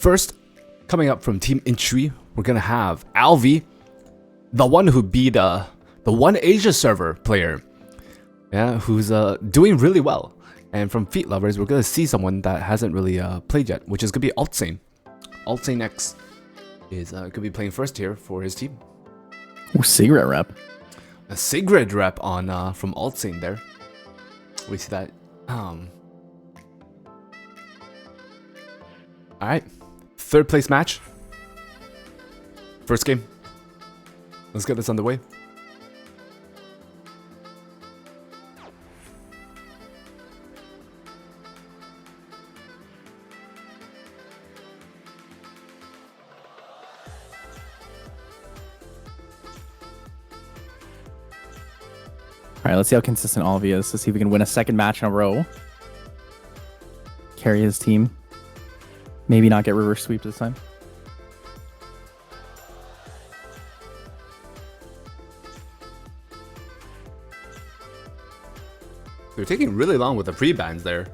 first, coming up from Team Intshui, we're gonna have Alvi, the one who beat the One Asia server player, yeah, who's doing really well. And from Feet Lovers, we're gonna see someone that hasn't really played yet, which is gonna be Altsane. Altsane X is gonna be playing first here for his team. Ooh, Sigrid rep. A Sigrid rep on from Altsane there. We see that. All right, third place match. First game. Let's get this underway. All right, let's see how consistent Alvi is. Let's see if we can win a second match in a row. Carry his team. Maybe not get reverse sweep this time. They're taking really long with the pre-bans there.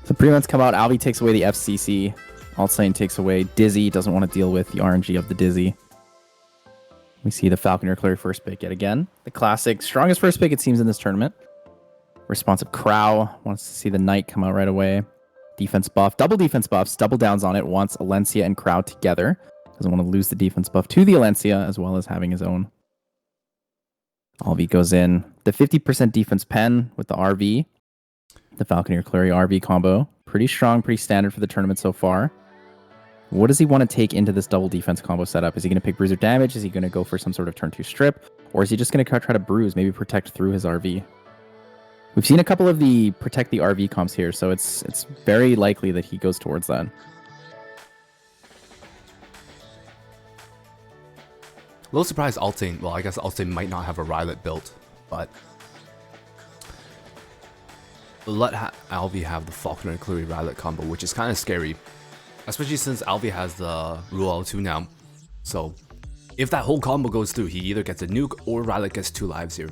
The pre-bans come out. Alvi takes away the FCC. Altsane takes away Dizzy. Doesn't want to deal with the RNG of the Dizzy. We see the Falconer Clary first pick yet again. The classic, strongest first pick it seems in this tournament. Responsive Crow wants to see the Knight come out right away. Defense buff, double defense buffs, double downs on it. Wants Alencia and Crow together. Doesn't want to lose the defense buff to the Alencia as well as having his own. Alvi goes in. The 50% defense pen with the RV. The Falconer Clary RV combo. Pretty strong, pretty standard for the tournament so far. What does he want to take into this double defense combo setup? Is he going to pick bruiser damage? Is he going to go for some sort of turn 2 strip? Or is he just going to try to bruise, maybe protect through his RV? We've seen a couple of the protect the RV comps here, so it's very likely that he goes towards that. A little surprised Altsane, well, I guess Altsane might not have a Rylet built, but let Alvi have the Falconer Clary Rylet combo, which is kind of scary. Especially since Alvi has the Ruel 2 now. So, if that whole combo goes through, he either gets a nuke or Rylet gets 2 lives here.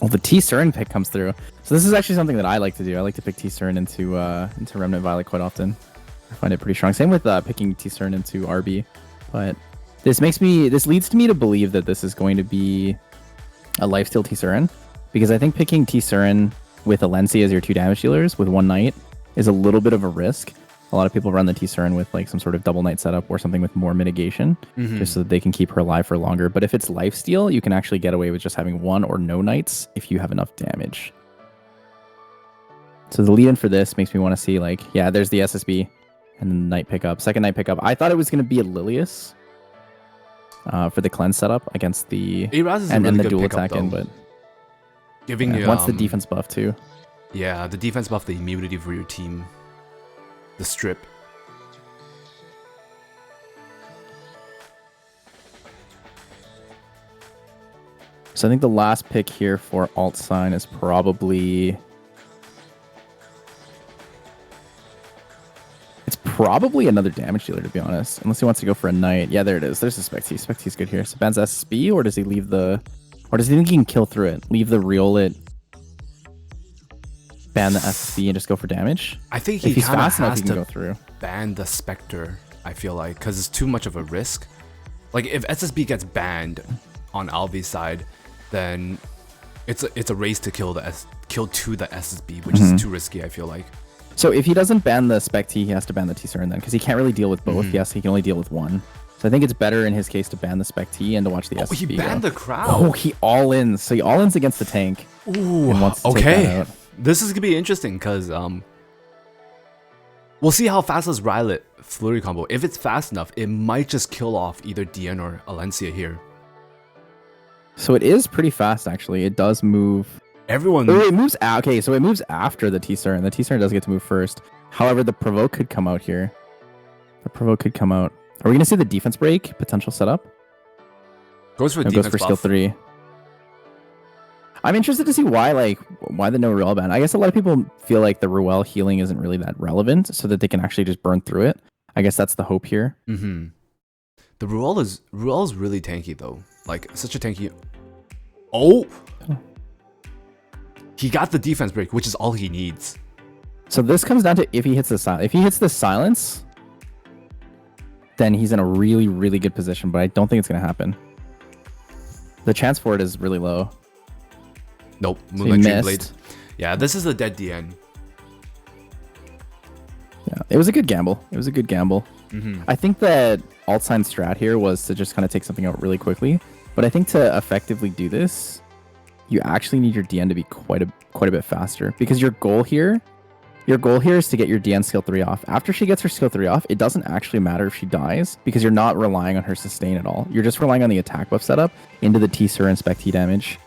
Well, the T-Surin pick comes through. So this is actually something that I like to do. I like to pick T-Surin into Remnant Violet quite often. I find it pretty strong. Same with picking T-Surin into RB. But this leads me to believe that this is going to be a lifesteal T-Surin. Because I think picking T-Surin with Alencia as your 2 damage dealers with 1 Knight is a little bit of a risk. A lot of people run the T-Surin with like some sort of double Knight setup or something with more mitigation, just so that they can keep her alive for longer. But if it's lifesteal, you can actually get away with just having 1 or no Knights if you have enough damage. So the lead-in for this makes me want to see like, yeah, there's the SSB and then Knight pickup. Second Knight pickup. I thought it was going to be a Lilius for the cleanse setup against the and the dual attack in, but giving you wants the defense buff too. Yeah, the defense buff, the immunity for your team, the strip. So I think the last pick here for alt sign is probably another damage dealer, to be honest. Unless he wants to go for a Knight. Yeah, there it is. There's a Specty. Specty's good here. So bans SSB, or does he leave the... Or does he think he can kill through it? Leave the Riolet, ban the SSB, and just go for damage? I think he he's kind of fast enough, has he can to go through. ban the Spectre, I feel like, because it's too much of a risk. Like, if SSB gets banned on Alvi's side, then it's a race to kill to the SSB, which is too risky, I feel like. So if he doesn't ban the Specty, he has to ban the T-Surin then, because he can't really deal with both. Yes, he can only deal with 1. So I think it's better in his case to ban the Specty and to watch the SSB. Oh, he banned the crowd. Oh, he all-ins. So he all-ins against the tank. Ooh, and wants to take okay. that out. This is going to be interesting, because we'll see how fast this Rylet Flurry combo. If it's fast enough, it might just kill off either Dian or Alencia here. So it is pretty fast, actually. It does move... Everyone... Oh, it moves... Okay, so it moves after the T-Surin. The T-Surin does get to move first. However, the Provoke could come out here. The Provoke could come out. Are we going to see the defense break potential setup? Goes for defense goes for buff. skill 3. I'm interested to see why the no Ruel ban. I guess a lot of people feel like the Ruel healing isn't really that relevant, so that they can actually just burn through it. I guess that's the hope here. The Ruel is really tanky though. Like, such a tanky... Oh! He got the defense break, which is all he needs. So this comes down to if he hits the silence. If he hits the silence, then he's in a really, really good position, but I don't think it's going to happen. The chance for it is really low. Nope. So Moonlight Dream missed. Blade. Yeah, this is a dead DN. Yeah, it was a good gamble. It was a good gamble. I think that alt sign strat here was to just kind of take something out really quickly. But I think to effectively do this, you actually need your DN to be quite a bit faster, because your goal here is to get your DN skill 3 off. After she gets her skill 3 off, it doesn't actually matter if she dies, because you're not relying on her sustain at all. You're just relying on the attack buff setup into the T-Sur and Spec T damage.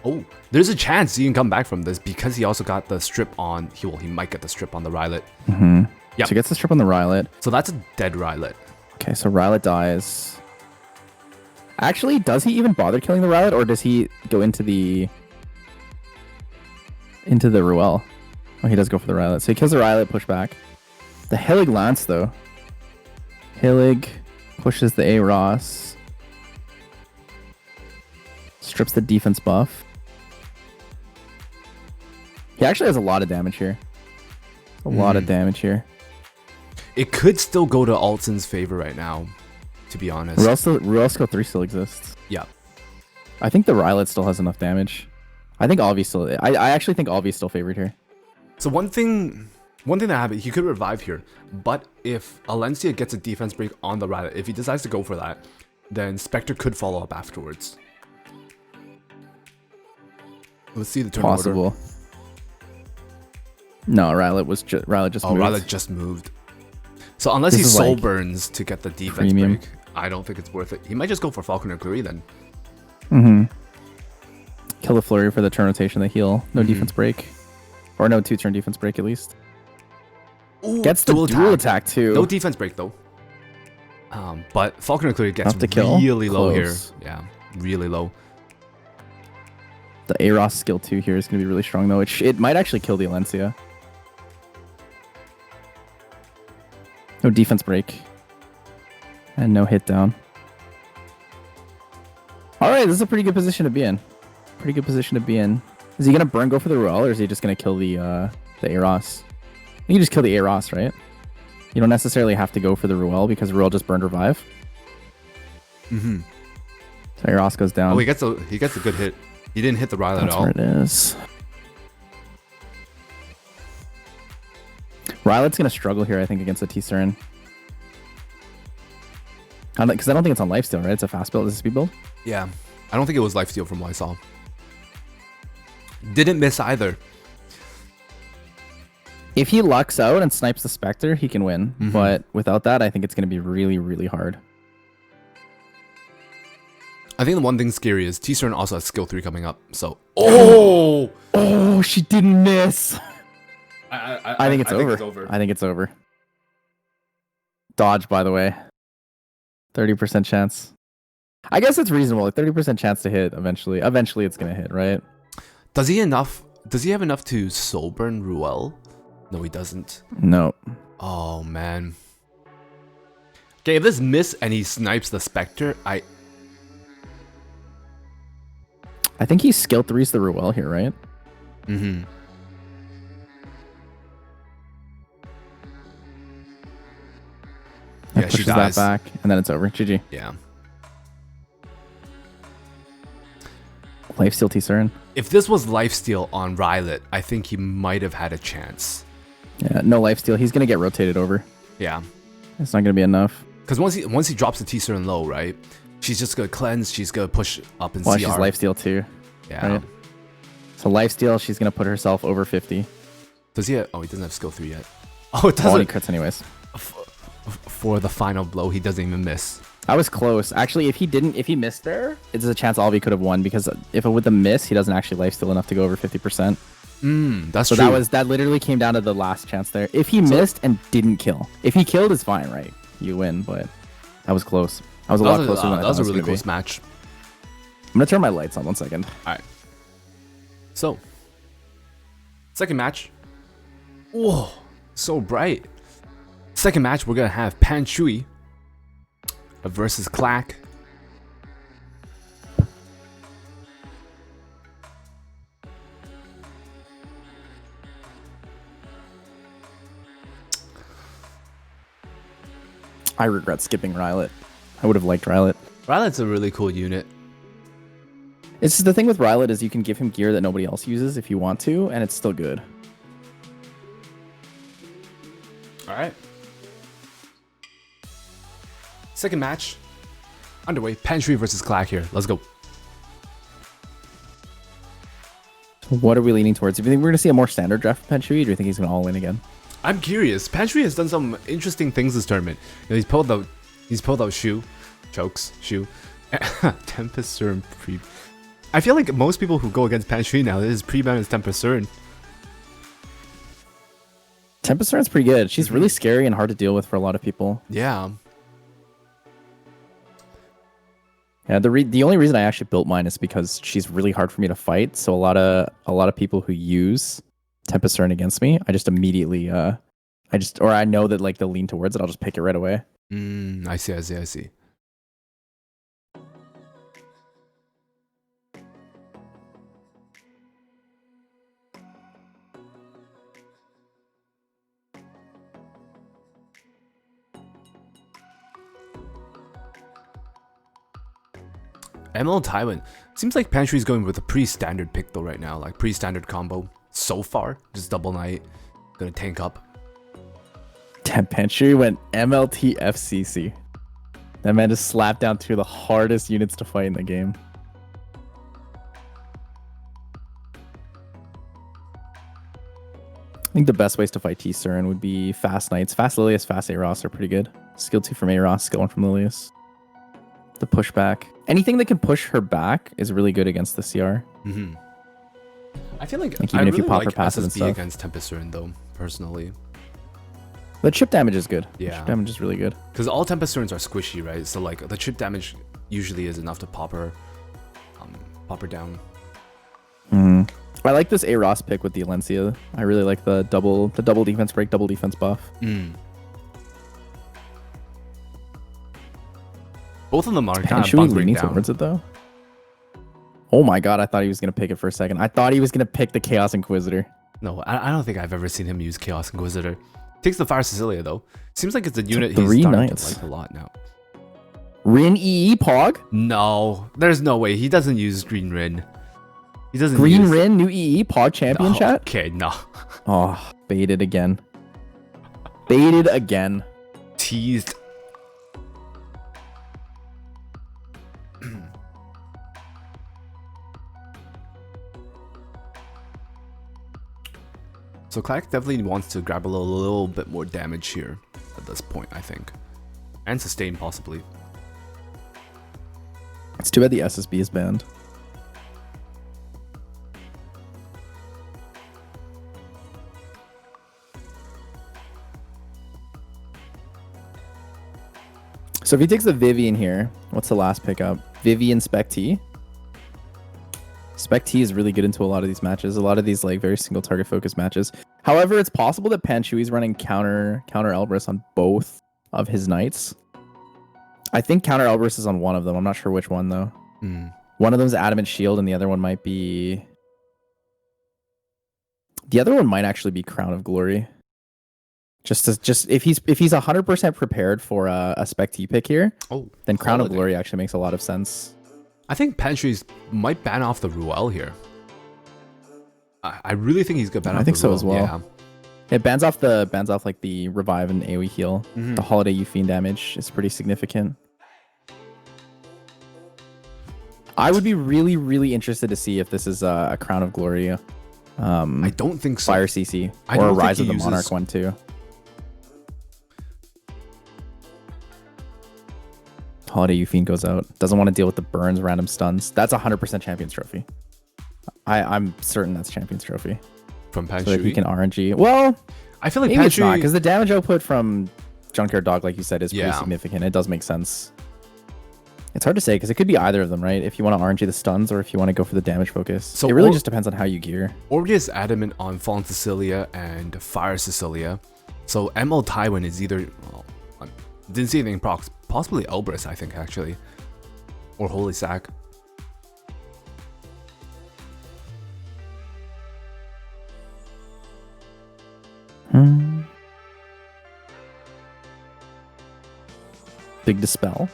Oh, there's a chance he can come back from this because he also got the strip on. He might get the strip on the Rylet. So he gets the strip on the Rylet. So that's a dead Rylet. Okay, so Rylet dies. Actually, does he even bother killing the Rylet, or does he go into the Ruel? Oh, he does go for the Rylet. So he kills the Rylet, push back. The Hillig Lance, though. Hillig pushes the A Ross. Strips the defense buff. He actually has a lot of damage here. A lot of damage here. It could still go to Alton's favor right now, to be honest. Ruel skill 3 still exists. Yeah. I think the Rylet still has enough damage. I think Alvi's still... I actually think Alvi's still favored here. So one thing that happened, he could revive here, but if Alencia gets a defense break on the Rylet, if he decides to go for that, then Spectre could follow up afterwards. Let's see the turn order. Possible. No, Rylet just moved. Rylet just moved. So unless he soul burns to get the defense break, I don't think it's worth it. He might just go for Falconer Curry then. Kill the Flurry for the turn rotation, the heal. No defense break. Or no 2-turn defense break at least. Ooh, Gets the dual attack too. No defense break though. But Falconer Curry gets Enough to kill. really low here. Close. Yeah, really low. The A-Ross skill 2 here is going to be really strong though. It might actually kill the Alencia. No defense break. And no hit down. Alright, this is a pretty good position to be in. Pretty good position to be in. Is he going to burn go for the Ruel, or is he just going to kill the A-Ross? You can just kill the A-Ross, right? You don't necessarily have to go for the Ruel because Ruel just burned revive. So A-Ross goes down. Oh, he gets a good hit. He didn't hit the Rylet at all. That's where it is. Rylet's going to struggle here, I think, against the T-Surin. Because I don't think it's on lifesteal, right? It's a fast build. Is it a speed build? Yeah. I don't think it was lifesteal from what I saw. Didn't miss either. If he lucks out and snipes the Spectre, he can win. But without that, I think it's going to be really, really hard. I think the one thing scary is T-Surin also has skill 3 coming up. So, oh, she didn't miss. I think it's over. I think it's over. Dodge, by the way. 30% chance. I guess it's reasonable. Like 30% chance to hit eventually. Eventually, it's gonna hit, right? Does he have enough to soul burn Ruel? No, he doesn't. No. Oh man. Okay, if this miss and he snipes the Spectre, I think he skill 3's the Ruel here, right? Yeah, she pushes dies. that back, and then it's over. GG. Yeah. Lifesteal T-Surin. If this was lifesteal on Rylet, I think he might have had a chance. Yeah, no lifesteal. He's gonna get rotated over. Yeah. It's not gonna be enough. Because once he drops the T-Surin low, right? She's just gonna cleanse. She's gonna push up in CR. She's lifesteal too. Yeah. Right? So lifesteal, she's gonna put herself over 50. Does he? He doesn't have skill 3 yet. Oh, it Quality doesn't. crits anyways. For the final blow, he doesn't even miss. I was close. Actually, if he missed there, it's a chance Alvi could have won, because if it with the miss, he doesn't actually lifesteal enough to go over 50%. That's so true. that literally came down to the last chance there. If he missed and didn't kill, if he killed, it's fine, right? You win, but that was close. I was a lot closer than I thought. That was a really close match. I'm gonna turn my lights on 1 second. All right. So, second match. Whoa, so bright. Second match, we're gonna have Intshui versus Clack. I regret skipping Rylet. I would have liked Rylet. Rylet's a really cool unit. It's just the thing with Rylet is you can give him gear that nobody else uses if you want to, and it's still good. All right. Second match underway. Intshui versus Clack here. Let's go. What are we leaning towards? Do you think we're going to see a more standard draft from Intshui, or do you think he's going to all in again? I'm curious. Intshui has done some interesting things this tournament. You know, he's pulled out Shu, chokes, Shu, Tempest Cern pre. I feel like most people who go against Intshui now, his pre-ban is Tempest Cern. Tempest Cern's pretty good. She's really scary and hard to deal with for a lot of people. Yeah. Yeah, the only reason I actually built mine is because she's really hard for me to fight. So a lot of people who use Tempest Cern against me, I just immediately I know that like they'll lean towards it, I'll just pick it right away. I see. ML Taiwan. Seems like Intshui's going with a pretty standard pick though right now, like pretty standard combo so far. Just double knight, gonna tank up. Damn, Intshui went MLT FCC. That man just slapped down two of the hardest units to fight in the game. I think the best ways to fight T Cern would be fast knights. Fast Lilius, fast Aros are pretty good. Skill 2 from Aros, skill 1 from Lilius. The pushback. Anything that can push her back is really good against the CR. I feel like even I if really you pop like her passive and SSB stuff. against Tempest Cern though, personally. The chip damage is good. Yeah. The chip damage is really good. Because all Tempest Cerns are squishy, right? So like the chip damage usually is enough to pop her down. I like this Aros pick with the Alencia. I really like the double defense break, double defense buff. Both of them are kind of Should we bunkering leaning down. towards it though? Oh my god, I thought he was gonna pick it for a second. I thought he was gonna pick the Chaos Inquisitor. No, I don't think I've ever seen him use Chaos Inquisitor. Takes the Fire Cecilia though. Seems like it's a unit he's three starting knights. to like a lot now. Rin EE Pog? No, there's no way. He doesn't use Green Rin. He doesn't Green use... Rin, new EE Pog champion No, chat? okay, no. Oh, baited again. Baited again. Teased. So Clack definitely wants to grab a little bit more damage here at this point, I think. And sustain, possibly. It's too bad the SSB is banned. So if he takes the Vivian here, what's the last pickup? Vivian Spec T. Spec T is really good into a lot of these matches. A lot of these like very single target focused matches. However, it's possible that Intshui running counter Elbrus on both of his knights. I think counter Elbrus is on one of them. I'm not sure which one though. One of them's Adamant Shield, and the other one might be. The other one might actually be Crown of Glory. Just if he's 100% prepared for a Spec T pick here, then Crown of Glory actually makes a lot of sense. I think Intshui might ban off the Ruel here. I really think he's gonna ban off. I think the so Ruel. as well. Yeah. It bans off like the revive and AoE heal. The Holiday Euphine damage is pretty significant. I would be really, really interested to see if this is a Crown of Glory. I don't think so. Fire CC I or don't a think Rise he of the uses- Monarch one too. Holiday Euphine goes out. Doesn't want to deal with the burns, random stuns. That's 100% Champions Trophy. I'm certain that's Champions Trophy. From Intshui. So that he can RNG. Well, I feel like maybe it's not, Intshui... because the damage output from Junkyard Dog, like you said, is pretty Yeah. significant. It does make sense. It's hard to say, because it could be either of them, right? If you want to RNG the stuns, or if you want to go for the damage focus. So it really just depends on how you gear. Orgus adamant on Fallen Cecilia and Fire Cecilia. So ML Taiwan is either... Well, I didn't see anything procs. Possibly Elbrus, I think, actually. Or Holy Sack. Big Dispel.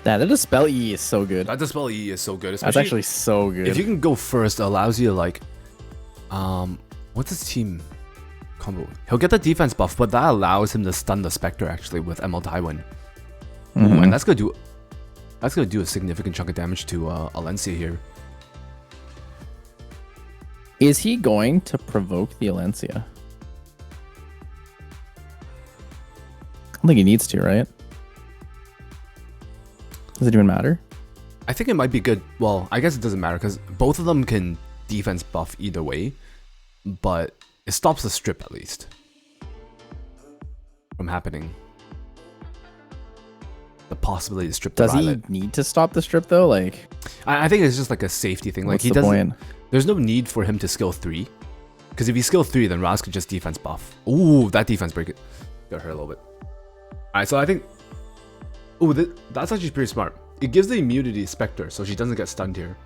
The Dispel E is so good. That Dispel E is so good. That's actually so good. If you can go first, it allows you to like, what's his team combo? He'll get the defense buff, but that allows him to stun the Spectre actually with ML Tywin. Ooh, and that's gonna do a significant chunk of damage to Alencia here. Is he going to provoke the Alencia? I don't think he needs to, right? Does it even matter? I think it might be good. Well, I guess it doesn't matter because both of them can defense buff either way, but it stops the strip at least from happening. The possibility to strip the Does he Violet. need to stop the strip though? Like, I think it's just like a safety thing. Like what's he the doesn't. point? There's no need for him to skill 3, because if he skill 3, then Raz could just defense buff. Ooh, that defense break got hurt a little bit. All right, so I think. Ooh, that's actually pretty smart. It gives the immunity to Spectre, so she doesn't get stunned here.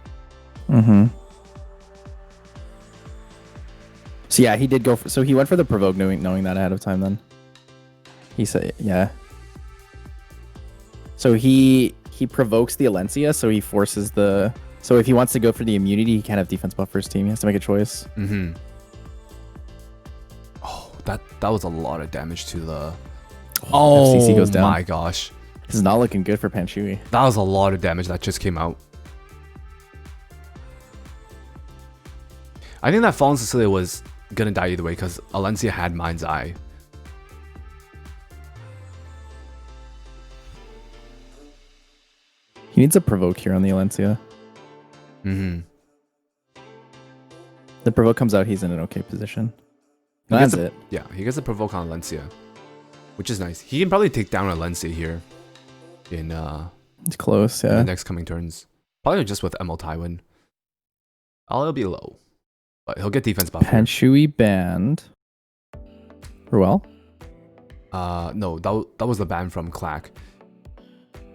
So yeah, he did go for. So he went for the provoke, knowing that ahead of time. Then he said, yeah. So he provokes the Alencia, so he forces the. So if he wants to go for the immunity, he can't have defense buff for his team. He has to make a choice. Oh, that was a lot of damage to the. Oh, FCC goes down. My gosh. This is not looking good for Panshui. That was a lot of damage that just came out. I think that Fallen Cecilia was gonna die either way because Alencia had Mind's Eye. He needs a provoke here on the Alencia. The provoke comes out, he's in an okay position. That's it. Yeah, he gets a provoke on Alencia, which is nice. He can probably take down Alencia here in It's close, yeah. the next coming turns. Probably just with ML Tywin. It'll be low, but he'll get defense buff. Panshui banned. Ruel? No, that was the ban from Clack.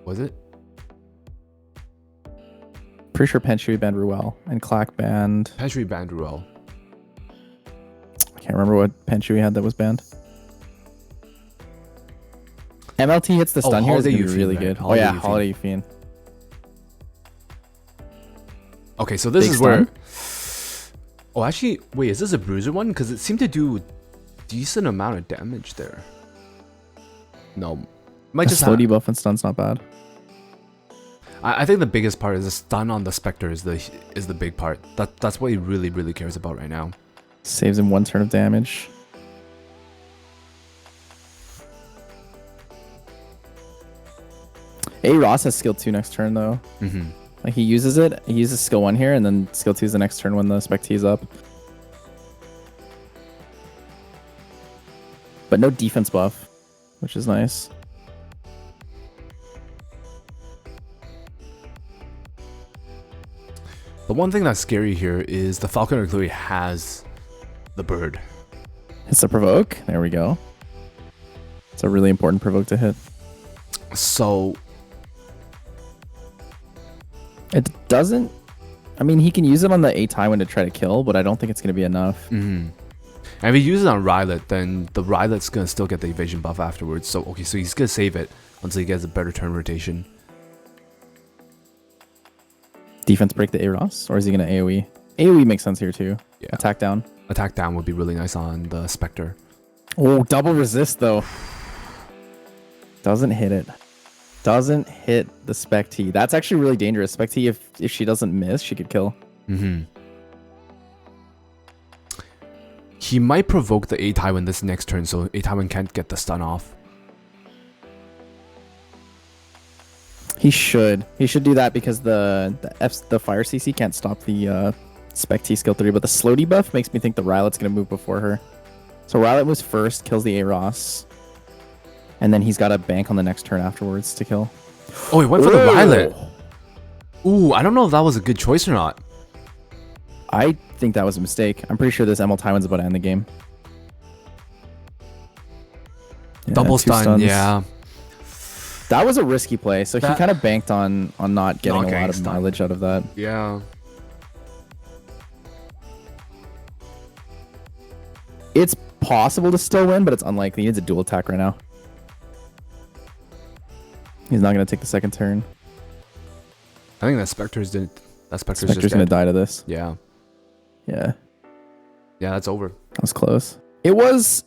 Was it? Pretty sure Panshui banned Ruel and Clack banned. Panshui banned Ruel. I can't remember what Panshui had that was banned. MLT hits the stun here is Holiday gonna be really Euphine, good. man. Oh yeah, Holiday Holiday Euphine. Okay, so this Big is where. stun? Oh, actually, wait, is this a bruiser one? Because it seemed to do decent amount of damage there. No, might The just slow debuff and stun's not bad. I think the biggest part is the stun on the Spectre is the big part. That's what he really cares about right now. Saves him 1 turn of damage. A Ross has skill 2 next turn though. Like he uses it. He uses skill 1 here, and then skill 2 is the next turn when the Spec T is up. But no defense buff, which is nice. The one thing that's scary here is the Falconer clearly has the bird. It's a provoke. There we go. It's a really important provoke to hit. So It doesn't. I mean, he can use it on the A Tywin to try to kill, but I don't think it's going to be enough. and if he uses it on Rylet, then the Rylet's gonna still get the evasion buff afterwards. So okay, so he's gonna save it until he gets a better turn rotation. Defense break the A Ross, or is he going to AoE? AoE makes sense here too. Yeah. Attack down. Attack down would be really nice on the Spectre. Oh, double resist though. Doesn't hit it. Doesn't hit the Spec T. That's actually really dangerous. Spec T, if she doesn't miss, she could kill. He might provoke the A Tywin this next turn, so A Tywin can't get the stun off. He should. He should do that because the fire CC can't stop the Spec T skill 3, but the slow debuff makes me think the Rylet's going to move before her. So Rylet moves first, kills the A Ross. And then he's got a bank on the next turn afterwards to kill. Oh, he went for the Rylet. Ooh, I don't know if that was a good choice or not. I think that was a mistake. I'm pretty sure this ML Tywin's about to end the game. Yeah, Double 2 stun, stuns. yeah. That was a risky play. So he That- kind of banked on not getting Not a getting lot of stunned. mileage out of that. Yeah. It's possible to still win, but it's unlikely. He needs a dual attack right now. He's not going to take the second turn. I think that Spectre's didn't. That Spectre's Spectre's just going dead. to die to this. Yeah. Yeah, Yeah, that's over. that was close. It was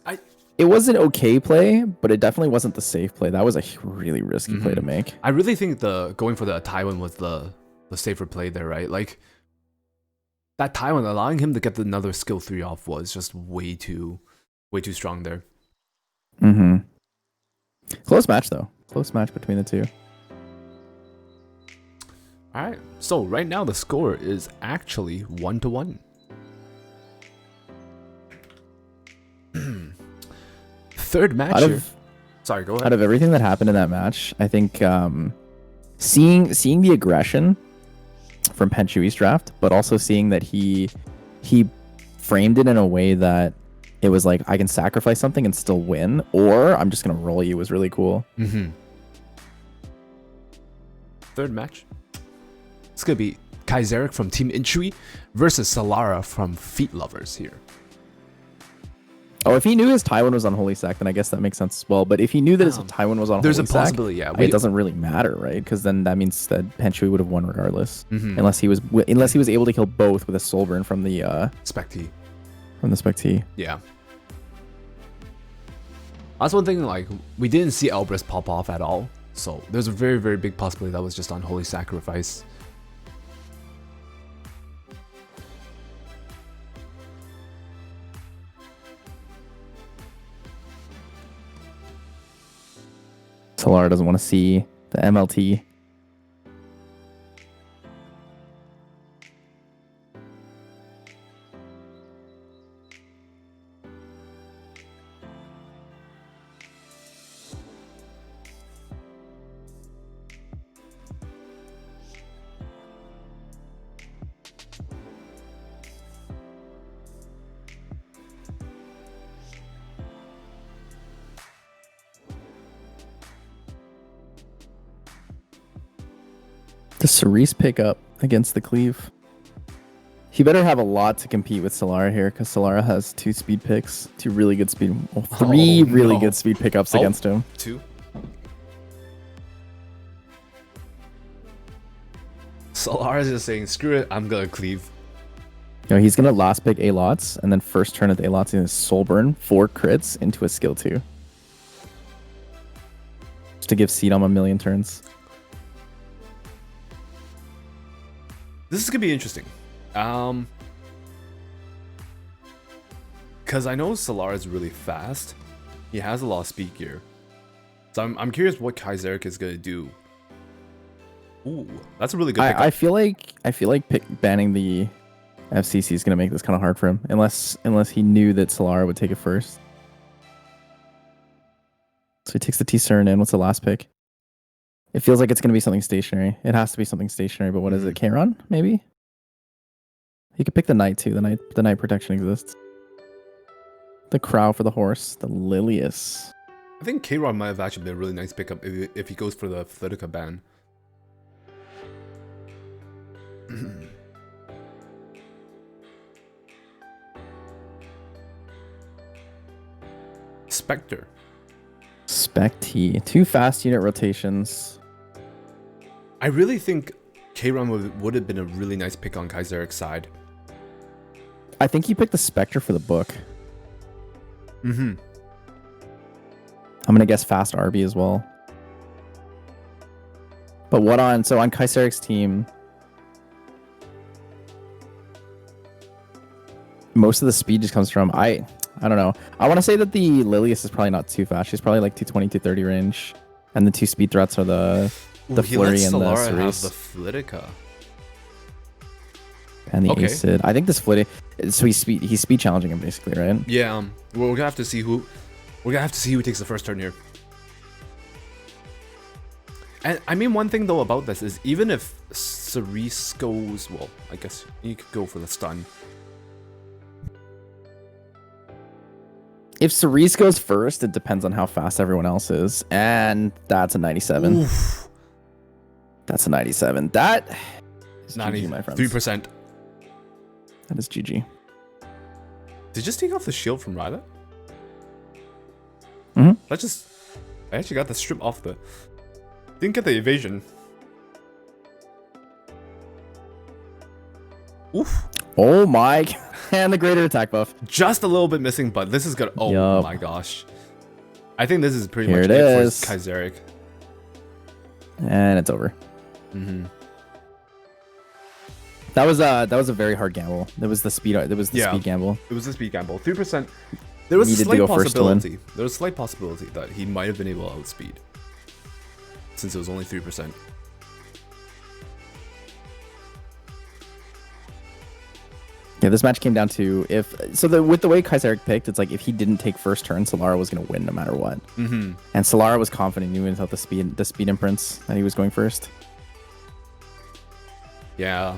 an okay play, but it definitely wasn't the safe play. That was a really risky play to make. I really think the going for the Taiwan was the safer play there, right? Like that Taiwan allowing him to get another skill 3 off was just way too strong there. Mm-hmm. Close match though. Close match between the two. All right. So right now the score is actually 1-1. Third match here. Sorry, go ahead. Out of everything that happened in that match, I think seeing the aggression from Penshui's draft, but also seeing that he framed it in a way that it was like, I can sacrifice something and still win, or I'm just gonna roll you, was really cool. Third match. It's gonna be Kaizeric from Team Intshui versus Solara from Feet Lovers here. Oh, if he knew his Taiwan was on Holy Sack, then I guess that makes sense as well. But if he knew that his Taiwan was on there's Holy a Sack, possibility, yeah. it doesn't really matter, right? Because then that means that Penshui would have won regardless, Mm-hmm. unless he was able to kill both with a soul burn from the Specty. Specty. Yeah. That's one thing, like, we didn't see Elbrus pop off at all. So there's a very, very big possibility that was just on Holy Sacrifice. Solara doesn't want to see the MLT. Does Cerise pick up against the Cleave? He better have a lot to compete with Solara here, because Solara has 2 speed picks, 2 really good speed, 3 really good speed pickups against him. 2. Solara's just saying, screw it, I'm gonna cleave. You know, he's gonna last pick A-Lots, and then first turn of the A-Lots, he's gonna soul burn 4 crits into a skill 2. Just to give Seedom a million turns. This is gonna be interesting. Because I know Solara is really fast. He has a lot of speed gear. So I'm curious what Kaizeric is gonna do. Ooh, that's a really good pickup. I feel like banning the FCC is gonna make this kind of hard for him, unless he knew that Solara would take it first. So he takes the T-Cern in. What's the last pick? It feels like it's gonna be something stationary. It has to be something stationary, but what is it? Kayron, maybe? He could pick the Knight too. The Knight protection exists. The Crow for the horse. The Lilius. I think K-Rod might have actually been a really nice pickup if he goes for the Athletica ban. Spectre. Specty. 2 fast unit rotations. I really think K-Rod would have been a really nice pick on Kaizeric's side. I think he picked the Spectre for the book. Mm-hmm. I'm gonna guess fast RB as well. But on Kaiseric's team, most of the speed just comes from I don't know. I want to say that the Lilius is probably not too fast. She's probably like 220, 230 range, and the 2 speed threats are the Flurry and the Cerise. Have the Flitica. And the Acid. I think this Flitty. So he's speed challenging him basically, right? Yeah. We're gonna have to see who. We're gonna have to see who takes the first turn here. And I mean, one thing though about this is even if Cerise goes, well, I guess you could go for the stun. If Cerise goes first, it depends on how fast everyone else is, and that's a 97. Oof. That's a 97. That is GG, my friends. 3%. That is GG. Did you just take off the shield from Ryla? Mm-hmm. I actually got the strip off the Didn't get the evasion. Oof. Oh my, and the greater attack buff. Just a little bit missing, but this is good. Oh Yup. my gosh. I think this is pretty Here much it it is. for Kaiseric. And it's over. Mm-hmm. That was a very hard gamble. There was the speed. There was the speed gamble. It was a speed gamble. 3%. There was a Needed to slight go first to win. possibility. There was a slight possibility that he might have been able to outspeed, since it was only 3%. Yeah, this match came down to with the way Kaiseric picked, it's like if he didn't take first turn, Solara was gonna win no matter what. Mm-hmm. And Solara was confident, knew without the speed imprints that he was going first. Yeah.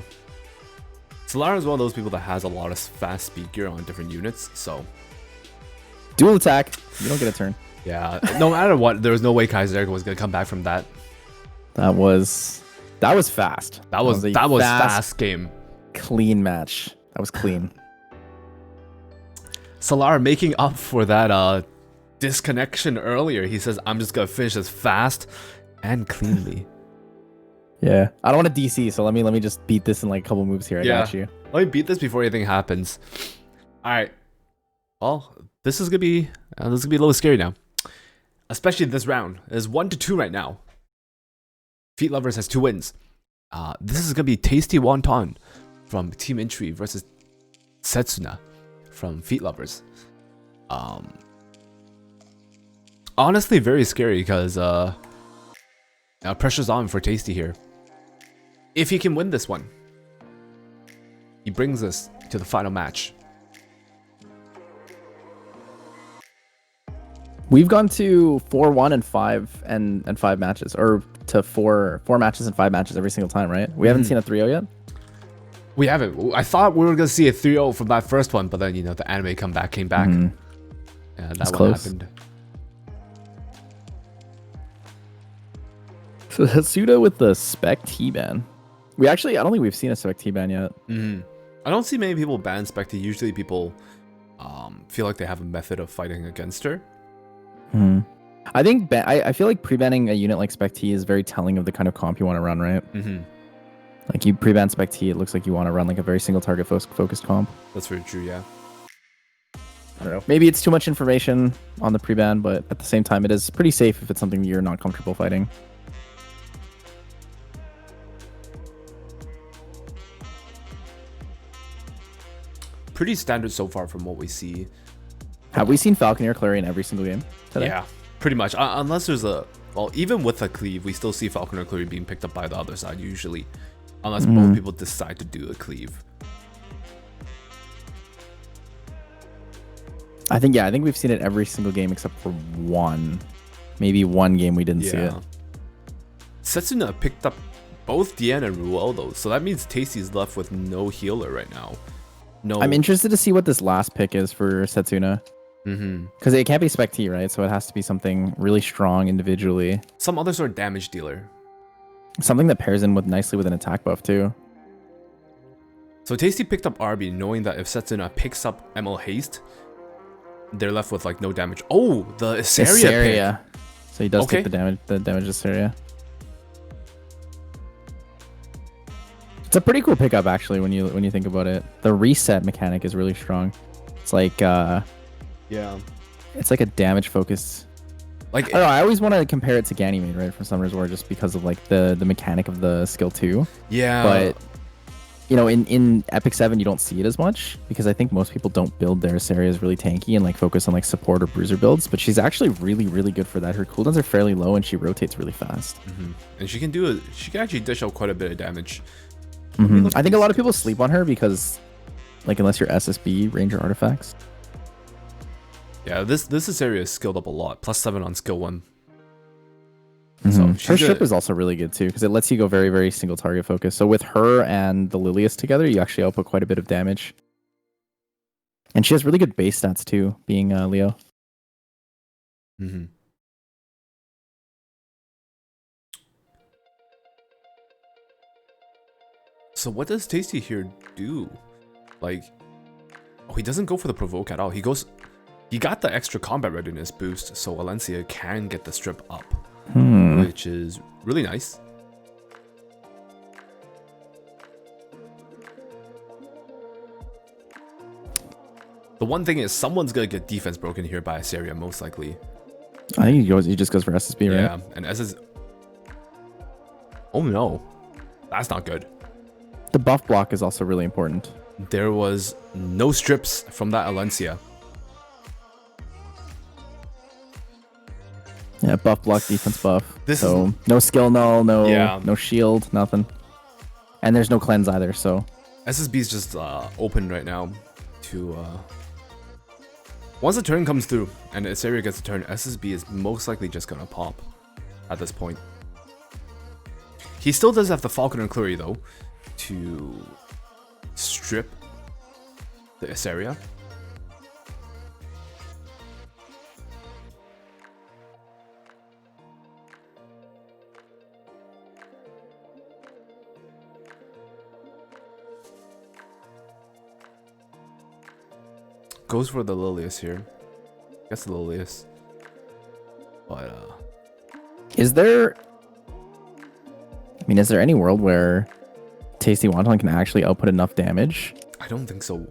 Solara is one of those people that has a lot of fast speed gear on different units, so Dual attack, you don't get a turn. yeah. No matter what, there was no way Kaiseric was gonna come back from that. That was fast. That was a fast game. Clean match. That was clean. Solara making up for that disconnection earlier. He says, "I'm just gonna finish this fast and cleanly." Yeah, I don't want to DC, so let me just beat this in like a couple moves here. I got you. Let me beat this before anything happens. All right. Well, this is gonna be a little scary now, especially this round. It's 1-2 right now. Feet Lovers has 2 wins. This is gonna be Tasty Wonton from Team Intshui versus Setsuna from Feet Lovers. Honestly, very scary because pressure's on for Tasty here. If he can win this one, he brings us to the final match. We've gone to 4-1 and 5 matches, or to four matches and 5 matches every single time, right? We haven't seen a 3-0 yet. We haven't. I thought we were gonna see a 3-0 from that first one, but then the anime came back. Yeah, that one close. happened. So Hatsuda with the Spec T-ban. I don't think we've seen a Spec T-ban yet. I don't see many people ban Spectre. Usually people feel like they have a method of fighting against her. I think I feel like pre-banning a unit like Spec T is very telling of the kind of comp you want to run, right? Like you pre-ban Spec T, it looks like you want to run like a very single target focused comp. That's very true, yeah. I don't know. Maybe it's too much information on the pre-ban, but at the same time, it is pretty safe if it's something you're not comfortable fighting. Pretty standard so far from what we see. Have we seen Falconeer Clary in every single game today? Yeah, pretty much. Unless there's even with a cleave, we still see Falconer Clary being picked up by the other side usually. Unless both people decide to do a cleave. I think we've seen it every single game except for one. Maybe one game we didn't see it. Setsuna picked up both Diane and Ruel though, so that means Tasty's left with no healer right now. No. I'm interested to see what this last pick is for Setsuna. Because it can't be Spec T, right? So it has to be something really strong individually. Some other sort of damage dealer. Something that pairs in nicely with an attack buff too. So Tasty picked up Arby knowing that if Setsuna picks up ML Haste, they're left with like no damage. Oh, the Issaria pick. So he does take the damage of Issaria. It's a pretty cool pickup actually when you think about it. The reset mechanic is really strong. It's like it's like a damage focused. Like I don't know, I always want to compare it to Ganymede, right, from Summoner's War, just because of like the mechanic of the skill 2. Yeah. But in Epic 7 you don't see it as much because I think most people don't build their Issaria really tanky and like focus on like support or bruiser builds, but she's actually really, really good for that. Her cooldowns are fairly low and she rotates really fast. And she can actually dish out quite a bit of damage. I think a lot of people sleep on her because like unless you're SSB Ranger artifacts. Yeah, this Issaria is skilled up a lot. +7 on skill 1. So her strip is also really good too because it lets you go very, very single target focus. So with her and the Lilius together, you actually output quite a bit of damage. And she has really good base stats too, being Leo. So what does Tasty here do? Like, he doesn't go for the provoke at all. He got the extra combat readiness boost, so Valencia can get the strip up. which is really nice. The one thing is someone's gonna get defense broken here by Asaria, most likely. I think he just goes for SSB, right? Yeah, and SS. Oh no, that's not good. The buff block is also really important. There was no strips from that Alencia. Yeah, buff block, defense buff. This so is... no skill null, no shield, nothing. And there's no cleanse either, so... SSB is just open right now to... Once the turn comes through and Asaria gets a turn, SSB is most likely just gonna pop at this point. He still does have the Falcon and Clury though to strip the Asaria. Goes for the Lilius here. Guess the Lilius. But is there any world where Tasty Wonton can actually output enough damage? I don't think so.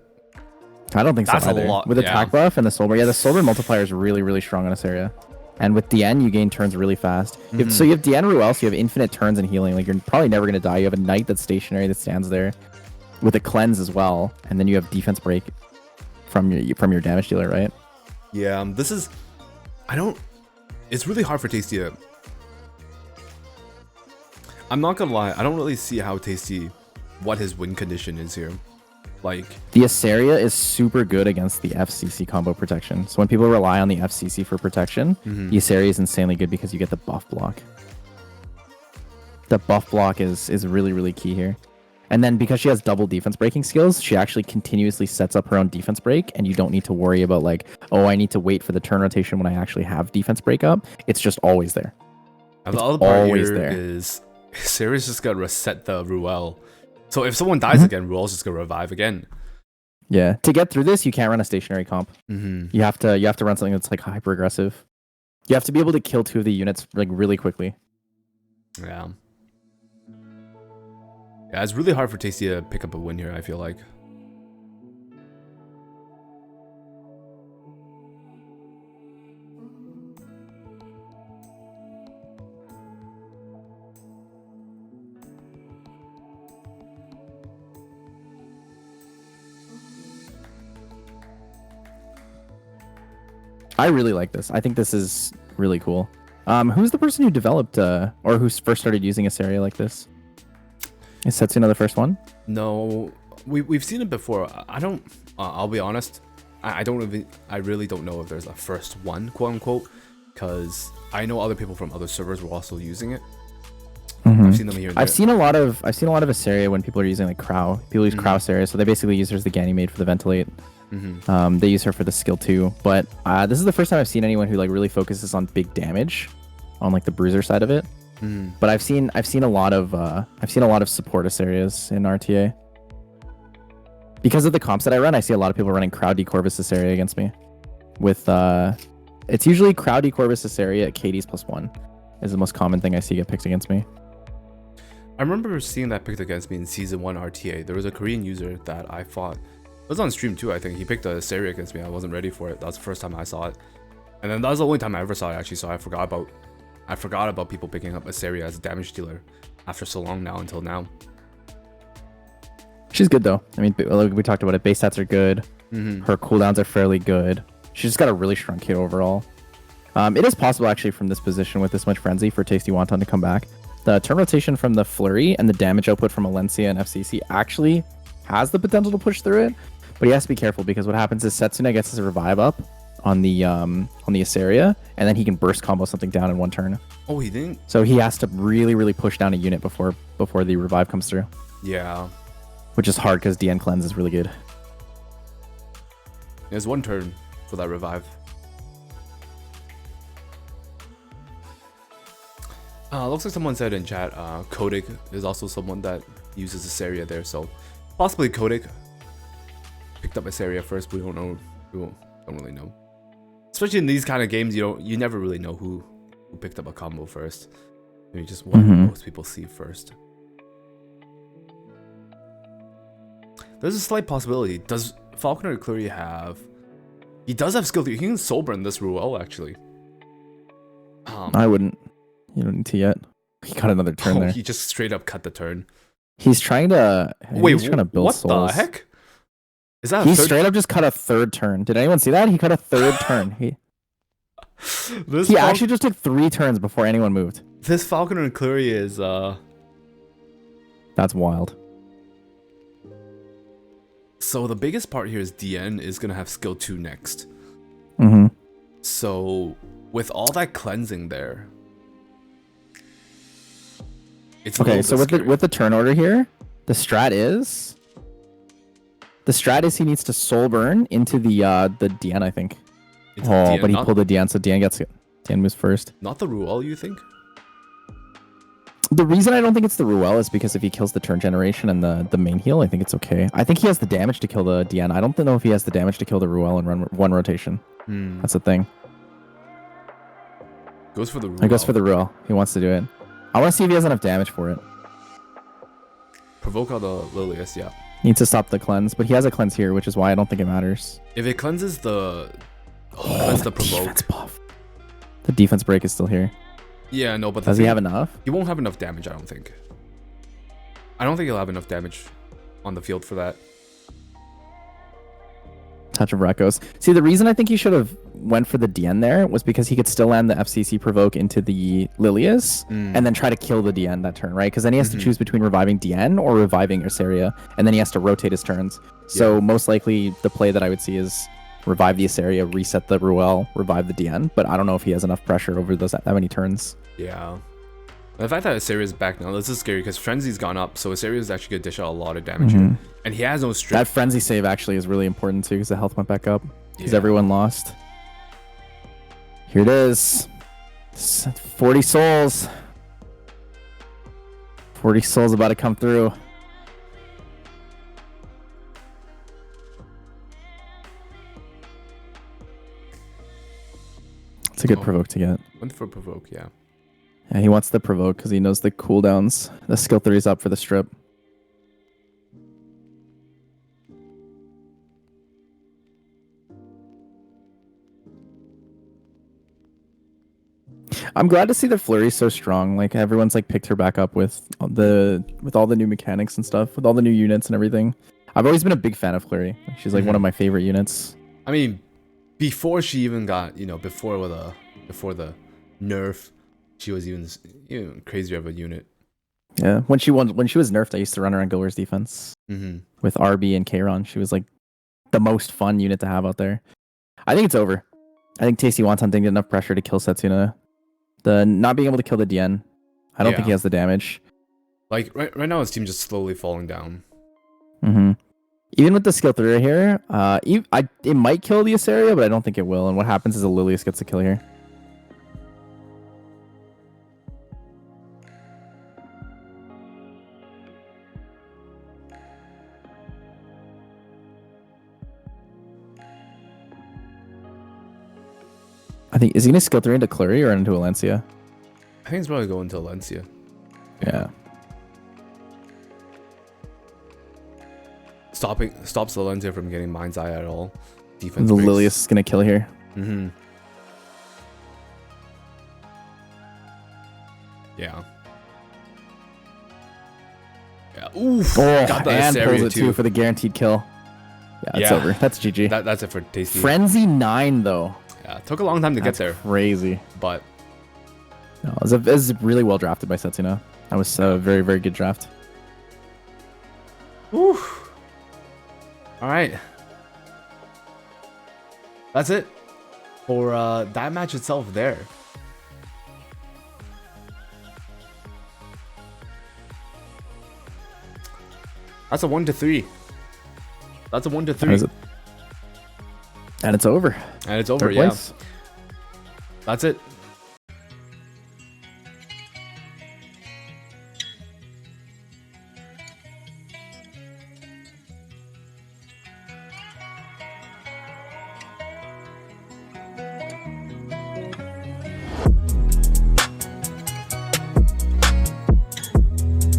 I don't think That's so either. a lot, With attack buff and the soul burn. Yeah, the soul burn multiplier is really, really strong on this area. And with DN, you gain turns really fast. So you have DN Ruel, so you have infinite turns and healing. Like, you're probably never going to die. You have a knight that's stationary that stands there with a cleanse as well. And then you have defense break from your damage dealer, right? Yeah, this is... It's really hard for Tasty to... I'm not gonna lie, I don't really see how Tasty... what his win condition is here. Like... The Asaria is super good against the FCC combo protection. So when people rely on the FCC for protection, the Asaria is insanely good because you get the buff block. The buff block is really, really key here. And then because she has double defense breaking skills, she actually continuously sets up her own defense break, and you don't need to worry about like, oh, I need to wait for the turn rotation when I actually have defense break up. It's just always there. And the other part here is Asaria's just gonna reset the Ruel. So if someone dies again, Ruel's just gonna revive again. Yeah. To get through this, you can't run a stationary comp. You have to run something that's like hyper aggressive. You have to be able to kill 2 of the units like really quickly. Yeah. Yeah, it's really hard for Tasty to pick up a win here, I feel like. I really like this. I think this is really cool. Who's the person who developed or who first started using Asaria like this? Is Setsuna the first one? No, we've seen it before. I don't. I'll be honest. I really don't know if there's a first one, quote unquote, because I know other people from other servers were also using it. I've seen them here. And I've seen a lot of Asaria when people are using like Crow. People use Crow Asaria, so they basically use her as the Ganymede for the ventilate. They use her for the skill too. But this is the first time I've seen anyone who like really focuses on big damage, on like the bruiser side of it. But I've seen a lot of support Asarias in RTA. Because of the comps that I run, I see a lot of people running Crowdy Corvus Asaria against me. With it's usually Crowdy Corvus Asaria at KD's +1 is the most common thing I see get picked against me. I remember seeing that picked against me in Season 1 RTA. There was a Korean user that I fought. It was on stream too, I think. He picked a Asaria against me. I wasn't ready for it. That was the first time I saw it. And then that was the only time I ever saw it, actually, so I forgot about people picking up Asaria as a damage dealer after so long now, until now. She's good though. I mean, we talked about it. Base stats are good. Her cooldowns are fairly good. She's just got a really strong kit overall. It is possible actually from this position with this much frenzy for Tasty Wonton to come back. The turn rotation from the Flurry and the damage output from Alencia and FCC actually has the potential to push through it, but he has to be careful because what happens is Setsuna gets his revive up on the Asaria, and then he can burst combo something down in one turn. Oh, he didn't? So he has to really, really push down a unit before the revive comes through. Yeah. Which is hard because DN cleanse is really good. There's one turn for that revive. Looks like someone said in chat, Kodik is also someone that uses Asaria there, so possibly Kodik picked up Asaria first, but we don't know. We don't really know. Especially in these kind of games, you never really know who who picked up a combo first. Maybe just what most people see first. There's a slight possibility. Does Falconer Cleary have... He does have skill 3. He can soul burn this Ruel, actually. I wouldn't. You don't need to yet. He got another turn there. He just straight up cut the turn. He's trying to... Wait, he's trying to build what souls. the heck? Is that He straight up just cut a third turn. Did anyone see that? He cut a third turn. He actually just took 3 turns before anyone moved. This Falconer and Cleary is... That's wild. So the biggest part here is DN is going to have skill 2 next. So with all that cleansing there... It's okay, so with the turn order here, the strat is he needs to soul burn into the DN, I think. DN, but he pulled the DN, so DN moves first. Not the Ruel, you think? The reason I don't think it's the Ruel is because if he kills the turn generation and the main heal, I think it's okay. I think he has the damage to kill the DN. I don't know if he has the damage to kill the Ruel in one rotation. That's the thing. Goes for the Ruel. He goes for the Ruel. He wants to do it. I want to see if he has enough damage for it. Provoke out the Lilius, yeah. Needs to stop the cleanse, but he has a cleanse here, which is why I don't think it matters. If it cleanses the... cleanse the provoke. Defense buff. The defense break is still here. Yeah, no, but... Does he have enough? He won't have enough damage, I don't think. I don't think he'll have enough damage on the field for that. Touch of Rekos. See, the reason I think he should have went for the DN there was because he could still land the FCC provoke into the Lilius and then try to kill the DN that turn, right? Because then he has to choose between reviving DN or reviving Ursaria, and then he has to rotate his turns. So most likely the play that I would see is revive the Ursaria, reset the Ruel, revive the DN, but I don't know if he has enough pressure over that many turns. Yeah. The fact that Asaria's back now, this is scary because Frenzy's gone up, so Asaria is actually going to dish out a lot of damage here. And he has no strength. That Frenzy save actually is really important too because the health went back up because everyone lost. Here it is. 40 souls. 40 souls about to come through. It's a good provoke to get. Went for provoke, yeah. Yeah, he wants the provoke because he knows the cooldowns. The skill 3 is up for the strip. I'm glad to see the Flurry so strong. Like everyone's like picked her back up with all the new mechanics and stuff, with all the new units and everything. I've always been a big fan of Flurry. She's like one of my favorite units. I mean, before she even got, before the nerf, she was even crazier of a unit. Yeah, when she was nerfed, I used to run around Gilwer's defense with RB and Kayron. She was like the most fun unit to have out there. I think it's over. I think Tasty Wonton didn't get enough pressure to kill Setsuna. The not being able to kill the DN, I don't think he has the damage. Like right now, his team just slowly falling down. Even with the skill 3 here, it might kill the Asaria, but I don't think it will. And what happens is a Lilius gets the kill here. I think, is he going to skill 3 into Cleary or into Valencia? I think he's probably going to Valencia. Yeah. Stops Valencia from getting Mind's Eye at all. Defense The breaks. Lilius is going to kill here. Yeah. Yeah. Oof. Got and pulls it too for the guaranteed kill. Yeah, it's over. That's GG. That's it for Tasty. Frenzy 9 though. Yeah, it took a long time to get there. Crazy. But no, it was really well drafted by Setsuna. That was a very, very good draft. Whew. All right. That's it for that match itself there. That's a 1-3. That's a 1-3. And it's over. And it's over, Third place. That's it.